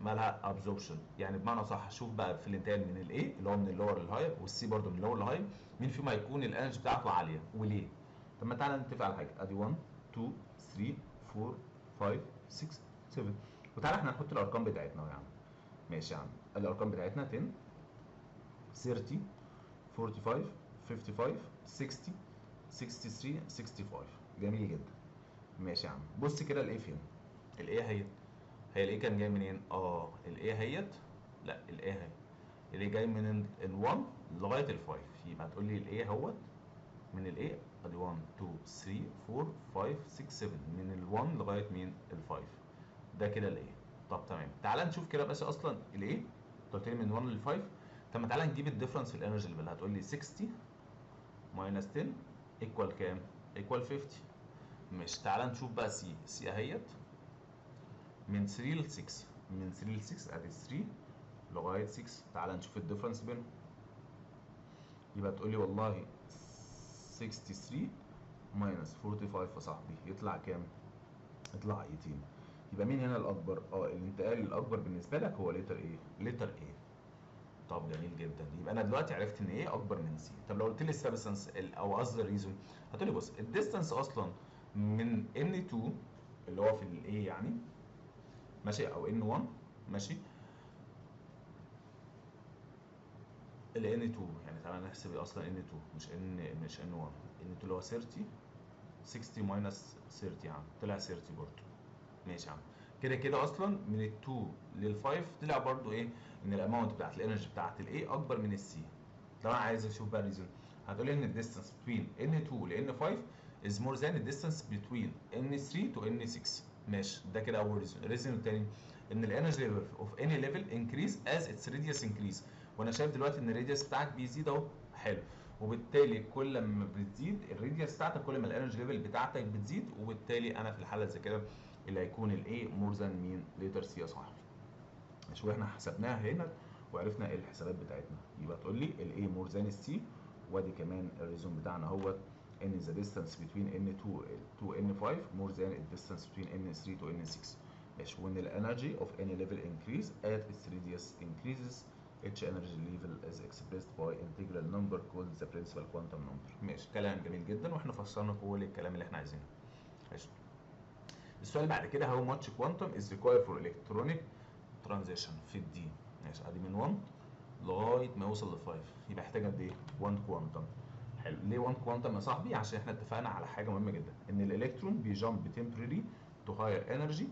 مالها ابزوربشن. يعني بمعنى صح، شوف بقى في الانتقال من الاي اللي هو من اللور للهاير والسي برضو من اللور للهاير، مين فيهم هيكون الانرجي بتاعته عاليه وليه؟ طب ما تعالى نتفق على حاجه. ادي 1 2 3 4 5 6 7، وتعالى احنا نحط الارقام بتاعتنا اهو يا عم. ماشي يا عم. الارقام بتاعتنا 10 30 45 55 60 63 65. جميل جدا. ماشي يا عم. بص كده الايه فين؟ الايه هي الايه كان جاي منين؟ الايه هيت. لا الايه هي اللي جاي من ال1 لغايه ال5. يبقى هتقول لي الايه اهوت من الايه ادي 1 2 3 4 5 6 7 من ال1 لغايه مين؟ ال5. ده كده الايه. طب تمام. تعالى نشوف كده بس اصلا الايه. انت قلت لي من 1 ل5. طب ما تعالى نجيب الديفرنس في الانرجي ليفل. هتقول لي 60 ماينس 10 ايكوال كام؟ ايكوال 50. مش تعالى نشوف بقى سي اهيت من 3 ل 6. من 3 ل 6 ادي 3 لغايه 6. تعالى نشوف الديفرنس بينهم. يبقى تقول لي والله 63 ماينس 45 يا صاحبي يطلع كام؟ يطلع 18. يبقى مين هنا الاكبر؟ الانتقال الاكبر بالنسبه لك هو لتر ايه؟ لتر ايه. طب جميل جدا. يبقى انا دلوقتي عرفت ان ايه اكبر من سي. طب لو قلت لي السبستنس او قصدي الريزون، هتقول لي بص الديستانس اصلا من N2 اللي هو في الايه يعني، ماشي، او N1 ماشي، ال N2 يعني تعالى نحسب اصلا N2 مش N1. N2 اللي هو 30 60 ماينس 30 يا عم طلع 30 برضه. ماشي يا عم. كده كده اصلا من ال 2 لل 5 طلع برضه ايه؟ ان الاماونت بتاعت الانرجي بتاعت الايه اكبر من السي. لو انا عايز اشوف بقى الريزون، هتقول لي ان الديستانس بين N2 ل N5 is more than the distance between N3 to N6. ماشي. ده كده اول ريزون. الريزون الثاني ان الانرجي ليفل اوف any level increase as its radius increase. وانا شايف دلوقتي ان الراديوس بتاعك بيزيد اهو. حلو. وبالتالي كل ما بتزيد الراديوس بتاعتك كل ما الانرجي ليفل بتاعتك بتزيد، وبالتالي انا في الحاله زي كده اللي هيكون الايه مور ذان مين؟ لتر سي يا صاحبي. ماشي. واحنا حسبناها هنا وعرفنا ايه الحسابات بتاعتنا. يبقى تقول لي الايه مور ذان السي. وادي كمان الريزون بتاعنا اهوت ان ذا ديستانس بتوين N2 to N5 more than the distance between N3 to N6. ماشي. وان الانرجي of any level increase at its radius increases each energy level is expressed by integral number called the principal quantum number. ماشي. كلام جميل جدا واحنا فسرنا كل الكلام اللي احنا عايزينه. ماشي. السؤال اللي بعد كده how much quantum is required for electronic transition في الدي. ماشي. ادي من 1 لغايه ما يوصل ل 5 يبقى يحتاج قد ايه؟ 1 كوانتم. حلو. ليه 1 كوانتم يا صاحبي؟ عشان احنا اتفقنا على حاجه مهمه جدا ان الالكترون بيجامب temporarily to higher energy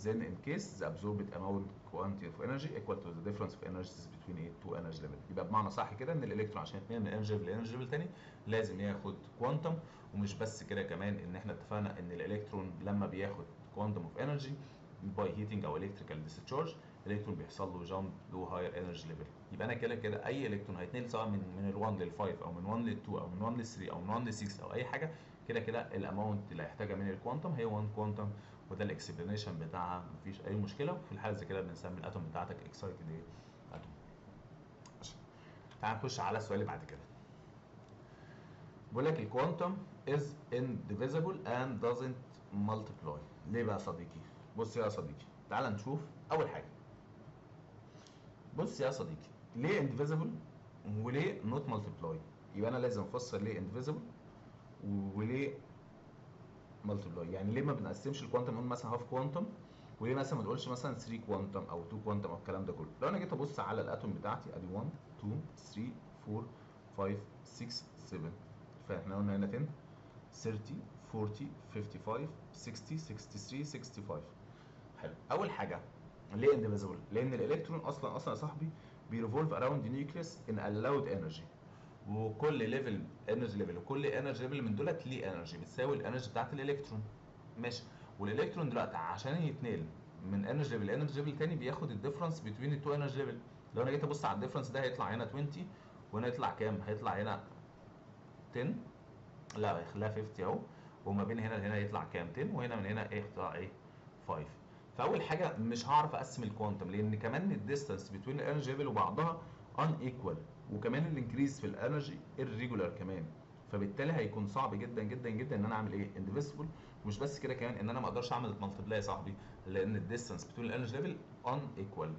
then in case the absorbed amount quantity of energy equal to the difference of energies between two energy level. يبقى بمعنى صح كده ان الالكترون عشان يتنقل من انرجي ليفل لانرجي ليفل تاني لازم ياخد كوانتم. ومش بس كده كمان، ان احنا اتفقنا ان الالكترون لما بياخد كوانتم اوف انرجي باي هيتنج او الكتريكال ديسشارج، الالكترون بيحصل له جامب لو هاير انرجي ليفل. يبقى انا كده كده اي الكترون هيتنقل سواء من ال1 لل5 او من 1 لل2 او من 1 لل3 او من 1 ل6 او اي حاجه، كده كده الاماونت اللي هيحتاجها من الكوانتم هي 1 كوانتم، وده الاكسبلانيشن بتاعها مفيش اي مشكله. وفي الحاله زي كده بنسمي الاتوم بتاعتك اكسايتد ايه؟ اتوم. تعال نخش على السؤال اللي بعد كده. بيقول لك الكوانتم is indivisible and doesn't multiply. ليه بقى يا صديقي؟ بص يا صديقي، تعال نشوف اول حاجه. بص يا صديقي، ليه indivisible وليه not multiply؟ يبقى انا لازم افسر ليه indivisible وليه مالتيبلاي. يعني ليه ما بنقسمش الكوانتم نقول مثلا هاف كوانتم، وليه مثلا ما نقولش مثلا 3 كوانتم او 2 كوانتم او الكلام ده كله. لو انا جيت ابص على الاتوم بتاعتي ادي 1 2 3 4 5 6 7، فاحنا قلنا هنا 10 30 40 55 60 63 65. حلو. اول حاجه ليه انديفيزبل؟ لان الالكترون اصلا يا صاحبي بيريفولف اراوند نيوكليوس ان الاود انرجي، وكل ليفل انرجي ليفل وكل انرجي ليفل من دولت ليه انرجي بتساوي الانرجي بتاعت الالكترون. ماشي. والالكترون دلوقتي عشان يتنقل من انرجي ليفل لانرجي ليفل تاني بياخد الديفرنس بين التو انرجي ليفل. لو انا جيت ابص على الديفرنس ده هيطلع هنا 20 وهنا يطلع كام؟ هيطلع هنا 10، لا خليها 50 اهو، وما بين هنا لهنا يطلع كام؟ 10، وهنا من هنا ايه يطلع ايه؟ 5. فاول حاجه مش هعرف اقسم الكوانتم لان كمان الديستانس بين الانرجي ليفل وبعضها ان ايكوال، وكمان الانكريز في الانرجي irregular كمان. فبالتالي هيكون صعب جدا جدا جدا ان انا اعمل ايه؟ انديفيسبل. ومش بس كده كمان، ان انا ما اقدرش اعمل مالتيبلاي يا صاحبي لان الديستانس بين الانرجي ليفل ان ايكوال.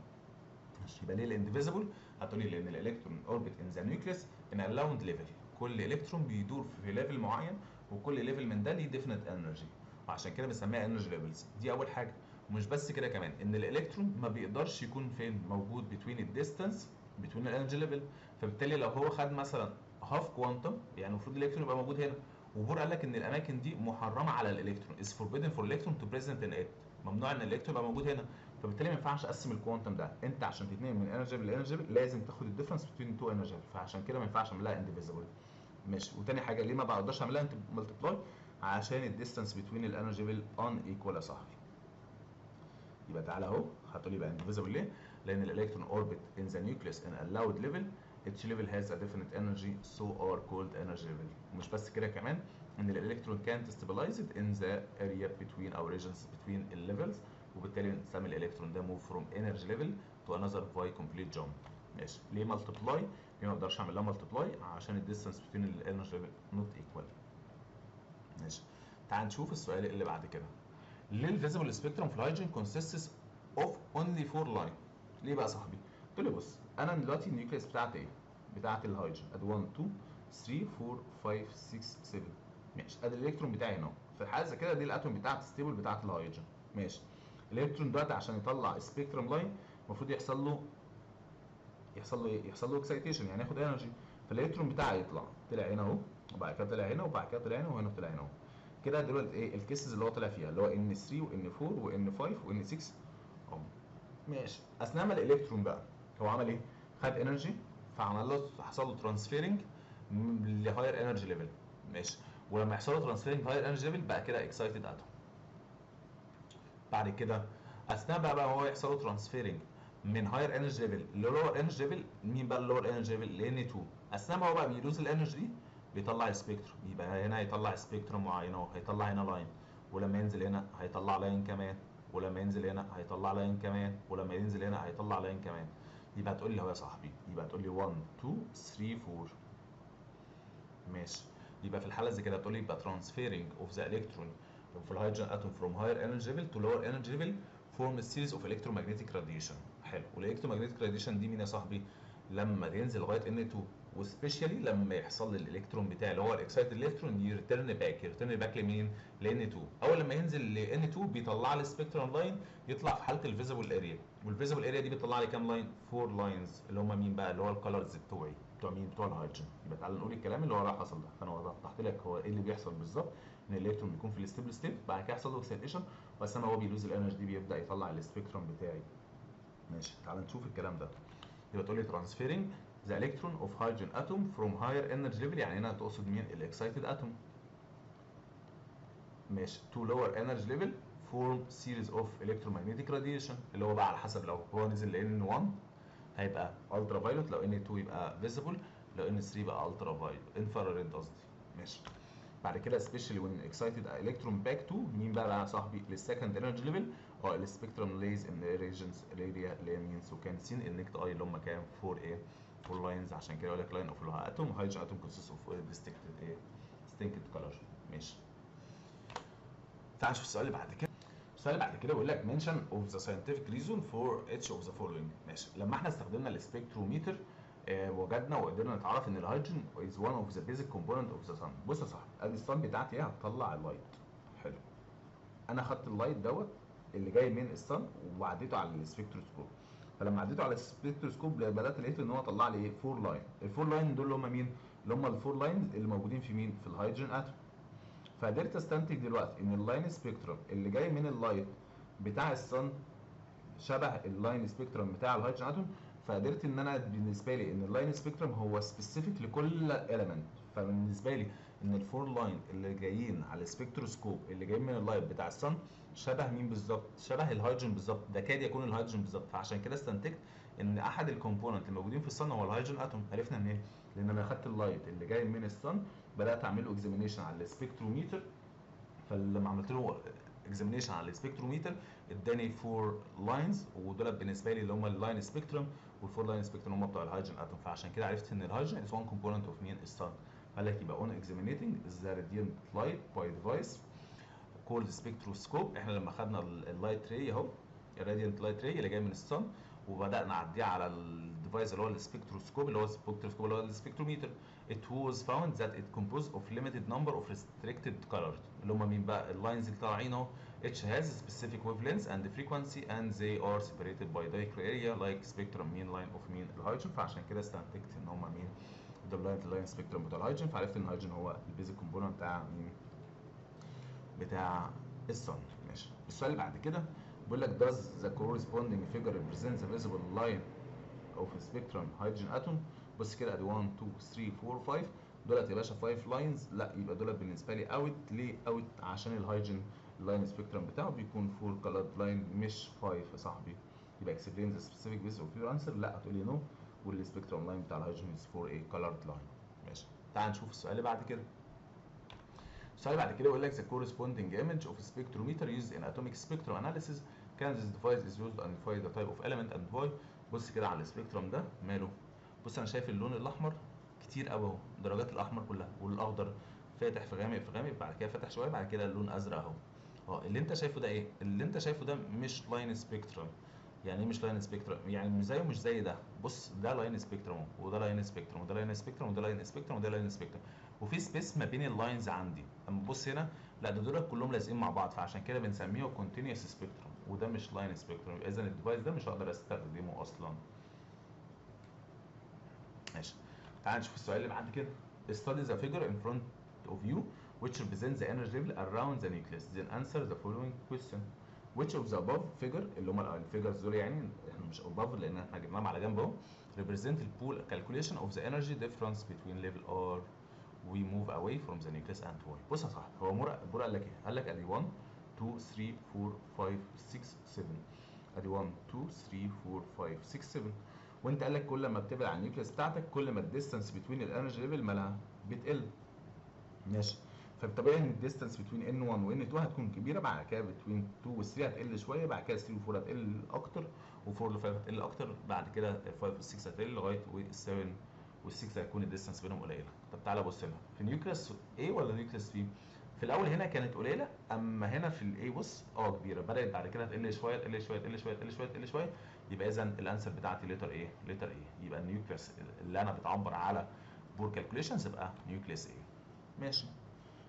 يبقى ليه الانديفيزبل؟ هتقولي لان الالكترون اوربت ان ذا نيوكليس ان الاوند ليفل، كل الكترون بيدور في ليفل معين وكل ليفل من ده ليه ديفينيت انرجي، وعشان كده بنسميها انرجي ليفلز. دي اول حاجه. ومش بس كده كمان، ان الالكترون ما بيقدرش يكون فين موجود بين الديستانس بين الانرجي ليفل. فبالتالي لو هو خد مثلا هاف كوانتم، يعني المفروض الالكترون يبقى موجود هنا، وبور قال لك ان الاماكن دي محرمه على الالكترون، is forbidden for electron to present in it، ممنوع ان الالكترون يبقى موجود هنا. فبالتالي ما ينفعش اقسم الكوانتم ده، انت عشان تتنقل من انرجي لانرجي لازم تاخد الديفرنس بين تو انرجي، فعشان كده ما ينفعش اعملها انديفيزبل. ماشي. وتاني حاجه ليه ما بقدرش اعملها ملتبلاي؟ عشان الديستانس بين الانرجي ان ايكوال يا صاحبي. يبقى تعالى اهو هتقول لي بقى انديفيزبل ليه؟ لان الالكترون اوربت ان ذا نيوكليوس ان allowed level each level has a definite energy so are called energy level. ومش بس كده كمان، ان الالكترون can't stabilize it in the area between or regions between levels، وبالتالي نسمي الالكترون ده move from energy level to another by complete jump. ماشي. ليه مالتبلاي؟ ليه ما اقدرش اعمل لها مالتبلاي؟ عشان الديستانس between الانرجي ليفل نوت ايكوال. ماشي. تعال نشوف السؤال اللي بعد كده. ليه الفيزيبل سبيكترم في الهيدروجين كونسيستس اوف اونلي 4 لاين؟ ليه بقى يا صاحبي؟ قلت لي بص، انا دلوقتي النيوكليس بتاعتي ايه؟ بتاعت الهيدروجين ادي 1 2 3 4 5 6 7. ماشي. ادي الالكترون بتاعي هنا. في الحاله زي كده دي الاتوم بتاعت ستيبل بتاعت الهيدروجين. ماشي. الالكترون دلوقتي عشان يطلع سبيكترم لاين المفروض يحصل له ايه؟ يحصل له اكسايتيشن، يعني ياخد انرجي. فالالكترون بتاعي يطلع طلع هنا اهو، وبعد كده طلع هنا، وبعد كده طلع هنا، وهنا طلع هنا اهو. كده دلوقتي ايه الكيسز اللي هو طلع فيها؟ اللي هو ان 3 وان 4 وان 5 وان 6 اهو. ماشي. اثناء ما الالكترون بقى هو عمل ايه؟ خد انرجي، فعمل له حصل له ترانسفيرنج لهاير انرجي ليفل. ماشي. ولما يحصل له ترانسفيرنج هاير انرجي ليفل بقى كده اكسايتد اتوم. بعد كده اثناء بقى هو يحصل له ترانسفيرنج من هاير انرجي ليفل للور انرجي ليفل. مين بقى اللور انرجي ليفل؟ لان 2. اثناء ما هو بقى بيلوز الانرجي دي بيطلع سبيكتروم. يبقى هنا هيطلع سبيكتروم معين اهو، هيطلع هنا لاين، ولما ينزل هنا هيطلع لاين كمان، ولما ينزل هنا هيطلع لاين كمان، ولما ينزل هنا هيطلع لاين كمان. يبقى تقول لي اهو يا صاحبي، يبقى تقول لي 1 2 3 4. ماشي. يبقى في الحاله زي كده تقول لي يبقى transferring of the electron في الهيدروجين atom from higher energy level to lower energy level form a series of electromagnetic radiation. حلو. والالكترومagnetic radiation دي مين يا صاحبي؟ لما تنزل لغايه N2، وسبيشالي لما يحصل للالكترون بتاعي اللي هو الاكسايتد الكترون يرترن باك لمين؟ ل N2. اول لما ينزل ل N2 بيطلع لي سبيكترال لاين يطلع في حاله الفيزيبل اريا، والفيزيبل اريا دي بتطلع لي كام لاين؟ 4 لاينز اللي هم مين بقى؟ اللي هو الكالرز بتوع مين؟ بتوع الهيدروجين. يبقى تعالى نقول الكلام اللي هو راح حصل ده. فانا وضحت لك هو ايه اللي بيحصل بالظبط. ان الالكترون بيكون في الستيبل ستيت، بعد كده يحصل له اكسيتيشن، بس انا هو بيلوز الانرجي دي بيبدا يطلع السبيكترم بتاعي. ماشي، تعال نشوف الكلام ده. يبقى تقول لي transferring the electron of hydrogen atom from higher energy level، يعني هنا تقصد مين؟ الاكسايتد اتوم. ماشي، to lower energy level form series of electromagnetic radiation، اللي هو بقى على حسب لو هو نزل ل N1 هيبقى الترا فايلوت، لو N2 يبقى فيزيبل، لو N3 يبقى الترا فايلوت انفراريد قصدي. ماشي. بعد كده especially when excited electron back to مين بقى يا صاحبي؟ للسكند انرجي ليفل، السبيكترم ليز ان ريجنز اريا اللي هي مين؟ سو كان سين النكت اي اللي هم كام؟ 4 ايه؟ 4 لاينز، عشان كده يقول لك لاين اوف اتوم هيدروجين اتوم كونسيست اوف ديستنكت ايه؟ ديستنكت كلر. ماشي. تعال نشوف السؤال اللي بعد كده. السؤال اللي بعد كده بيقول لك mention of the scientific reason for each of the following. ماشي، لما احنا استخدمنا السبكتروميتر وجدنا وقدرنا نتعرف ان الهيدروجين is one of the basic component of the sun. بص يا صاحبي، ادي الصن بتاعتي ايه؟ هتطلع اللايت. حلو، انا خدت اللايت دوت اللي جاي من الصن وعديته على السبكتروسكوب، فلما عديته على السبكتروسكوب بدات لقيت ان هو طلع لي ايه؟ 4 لاين. الفور لاين دول اللي هم مين؟ اللي هم الفور لاينز اللي موجودين في مين؟ في الهيدروجين اتوم. فقدرت استنتج دلوقتي ان اللاين سبيكترم اللي جاي من اللايت بتاع الصن شبه اللاين سبيكترم بتاع الهيدروجين اتوم، فقدرت ان انا بالنسبه لي ان اللاين سبيكترم هو سبيسيفيك لكل اليمنت. فبالنسبه لي ان الفور لاين اللي جايين على السبكتروسكوب اللي جايين من اللايت بتاع الصن شبه مين بالظبط؟ شبه الهيدروجين بالظبط، ده كاد يكون الهيدروجين بالظبط. فعشان كده استنتجت ان احد الكومبوننت الموجودين في الصن هو الهيدروجين اتوم. عرفنا منين؟ لان انا خدت اللايت اللي جاي من الصن بدات اعمل له اكزامينيشن على السبكتروميتر، فلما عملت له اكزامينيشن على السبكتروميتر اداني 4 لاينز، ودول بالنسبه لي اللي هم اللاين سبيكترم، والفور لاين سبيكترم هم بتوع الهيدروجين اتوم. فعشان كده عرفت ان الهيدروجين از وان كومبوننت اوف مين؟ الصن. قال لك يبقى اون اكزامينيتنج ذا راديانت لايت باي ديفايس كولد سبكتروسكوب. احنا لما خدنا اللايت راي اهو، الراديانت لايت راي اللي جاي من الصن، وبدانا نعديها على الديفايس اللي هو السبكتروسكوب اللي هو السبكتروسكوب اللي هو السبكتروميتر. It was found that it composed of limited number of restricted colors، اللي هم مين بقى؟ اللاينز اللي طالعين اهو. Each has specific wavelengths and frequency and they are separated by diagonal area like spectrum mean line of mean الهيدروجين. فعشان كده استنتجت ان هم مين؟ ده اللاين سبيكترم بتاع الهيدروجين، فعرفت ان الهيدروجين هو البيزك كومبوننت بتاع مين؟ بتاع الصن. ماشي. السؤال اللي بعد كده بيقول لك does the corresponding figure represent the visible line of a spectrum hydrogen atom. بص كده ادي 1 2 3 4 5 دولت يا باشا 5 لاينز، لا يبقى دولت بالنسبه لي اوت. ليه اوت؟ عشان الهيدروجين اللاين سبيكترم بتاعه بيكون 4 كولرد لاين مش 5 يا صاحبي. يبقى explain the specific base of your answer، لا هتقول لي نو، والسبيكترم لاين بتاع الهيدروجين is 4 ايه كولرد لاين. ماشي، تعال نشوف السؤال اللي بعد كده. السؤال اللي بعد كده يقول لك the corresponding image of a spectrometer used in atomic spectrum analysis can this device is used to identify the type of element and why. بص كده على السبيكترم ده ماله. بص انا شايف اللون الاحمر كتير قوي اهو، درجات الاحمر كلها، والاخضر فاتح في غامق في غامق، بعد كده فاتح شويه، بعد كده اللون ازرق اهو. اللي انت شايفه ده ايه؟ اللي انت شايفه ده مش لاين سبيكترم. يعني ايه مش لاين سبيكترم؟ يعني مش زيه مش زي ده. بص ده لاين سبيكترم وده لاين سبيكترم وده لاين سبيكترم وده لاين سبيكترم وده لاين سبيكترم، وفي سبيس ما بين اللاينز عندي. اما بص هنا لا، ده دول كلهم لازقين مع بعض، فعشان كده بنسميه كونتينوس سبيكترم، وده مش لاين سبيكترم. يبقى اذا الديفايس ده مش هقدر استخدمه اصلا. ماشي، تعال نشوف السؤال اللي بعد كده. Study the figure in front of you which represents the energy level around the nucleus, then answer the following question. Which of the above figure اللي هم الفيجرز دول، يعني احنا مش above لان احنا جبناهم على جنب اهو، represent the pool calculation of the energy difference between level R we move away from the nucleus and why. بص يا صاحبي، هو بورا قال لك ايه؟ قال لك ادي 1 2 3 4 5 6 7، ادي 1 2 3 4 5 6 7، وانت قال لك كل ما بتبعد عن النيوكليس بتاعتك كل ما الديستانس بتوين الانرجي ليفل مالها بتقل. ماشي، فبالطبيعي ان الديستانس بتوين ان 1 وان 2 هتكون كبيره، بعد كده بتوين 2 و 3 هتقل شويه، بعد كده 3 و 4 هتقل اكتر، و4 و 5 هتقل اكتر، بعد كده 5 و 6 هتقل لغايه وال7 وال6 هيكون الديستانس بينهم قليله. طب تعالى بص هنا في نيوكليس A ولا نيوكليس B؟ في الاول هنا كانت قليله، اما هنا في الاي بص كبيره، بدات بعد كده تقل شويه تقل شويه تقل شويه تقل شويه تقل شويه. يبقى اذا الانسر بتاعتي لتر ايه؟ لتر ايه. يبقى النيوكليس اللي انا بتعبر على بور كالكوليشنز يبقى نيوكليس ايه. ماشي.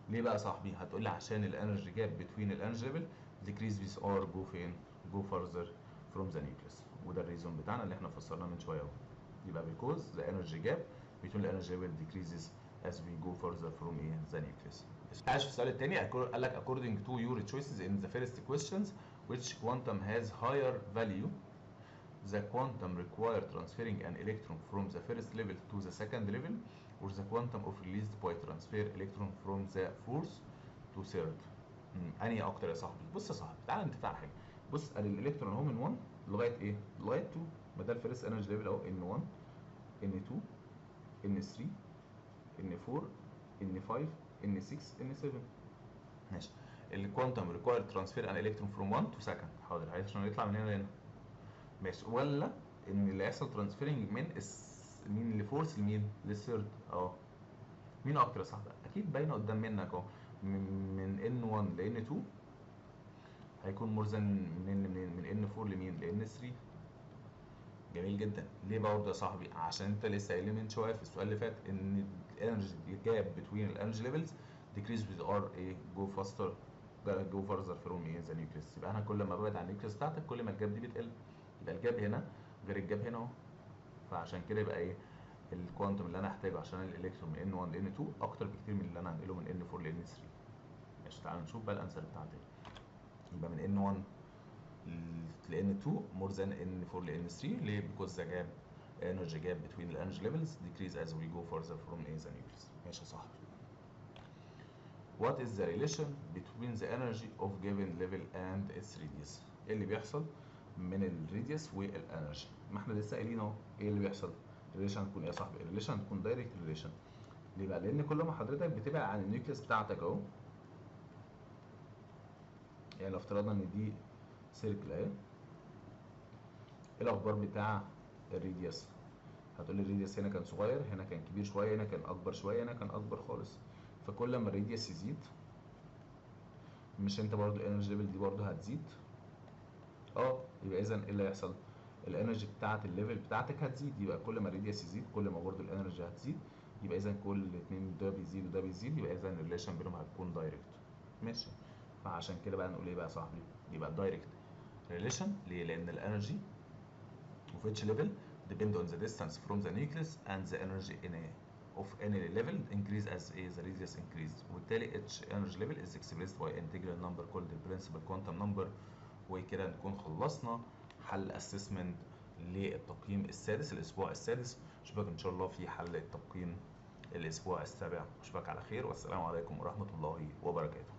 ليه بقى يا صاحبي؟ هتقول لي عشان الانرجي جاب بتوين الانرجي ليفل decrease with r جو فين؟ جو further from the nucleus، وده الريزون بتاعنا اللي احنا فسرناه من شويه اهو. يبقى because the energy gap between the energy level decreases as we go further from the nucleus. عايش في السؤال الثاني قال لك according to your choices in the first questions which quantum has higher value, the quantum required transferring an electron from the first level to the second level, or the quantum of released by transfer electron from the fourth to third. انهي اكتر يا صاحبي؟ بص يا صاحبي تعالى نتفق على حاجه. بص ادي الالكترون اهو من 1 لغايه ايه؟ لغايه 2. ما ده الفيرست انرجي ليفل اهو ان 1 ان 2 ان 3 ان 4 ان 5 ان 6 ان 7. ماشي. الكوانتم ريكوايرد ترانسفير ان الكترون فروم 1 تو سكند. حاضر عشان يطلع من هنا لهنا. ماشي. ولا ان اللي هيحصل ترانسفيرنج من لفورس لمين؟ للثيرد. مين اكتر يا صاحبي؟ اكيد باينه قدام منك اهو. من ان 1 لان 2 هيكون مور ذان من ان 4 لمين؟ لان 3. جميل جدا. ليه برضه يا صاحبي؟ عشان انت لسه قايل لي من شويه في السؤال اللي فات ان الانرجي جاب بتوين الانرجي ليفلز decrease with r ايه go faster go further from ايه ذا نيوكليس. يبقى انا كل ما ببعد عن النيوكليس بتاعتك كل ما الجاب دي بتقل. يبقى الجاب هنا غير الجاب هنا اهو. فعشان كده يبقى ايه الكوانتم اللي انا هحتاجه عشان الالكترون من ان 1 لان 2 اكتر بكتير من اللي انا هنقله من ان 4 لان 3. ماشي. تعال نشوف بقى الانسر بتاعتي. يبقى من ان 1 لان 2 more than ان 4 لان 3. ليه؟ because the gap energy gap between the energy levels decrease as we go further from the nucleus. ماشي يا صاحبي. What is the relation between the energy of given level and its radius؟ ايه اللي بيحصل من الراديوس والانرجي؟ ما احنا لسه قايلين اهو ايه اللي بيحصل. الريليشن هتكون ايه يا صاحبي؟ الريليشن هتكون دايركت ريليشن. ليه بقى؟ لان كل ما حضرتك بتبعد عن النيوكليس بتاعتك اهو، يعني لو افترضنا ان دي سيركل اهي، ايه الاخبار بتاع الراديوس؟ هتقول لي الراديوس هنا كان صغير، هنا كان كبير شويه، هنا كان اكبر شويه، هنا كان اكبر خالص. فكل ما الراديوس يزيد مش انت برضو الانرجي ليفل دي برضو هتزيد؟ يبقى اذا ايه اللي هيحصل؟ الانرجي بتاعت الليفل بتاعتك هتزيد. يبقى كل ما الراديوس يزيد كل ما برضو الانرجي هتزيد. يبقى اذا كل الاثنين ده بيزيد وده بيزيد، يبقى اذا الريليشن بينهم هتكون دايركت. ماشي. فعشان كده بقى نقول ايه بقى يا صاحبي؟ يبقى دايركت ريليشن. ليه؟ لان الانرجي of each level depend on the distance from the nucleus and the energy of any level increase as the radius increase. وبالتالي each energy level is expressed by integral number called the principal quantum number. وكده نكون خلصنا حل اسسمنت للتقييم السادس الاسبوع السادس. اشوفك ان شاء الله في حل التقييم الاسبوع السابع. اشوفك على خير والسلام عليكم ورحمة الله وبركاته.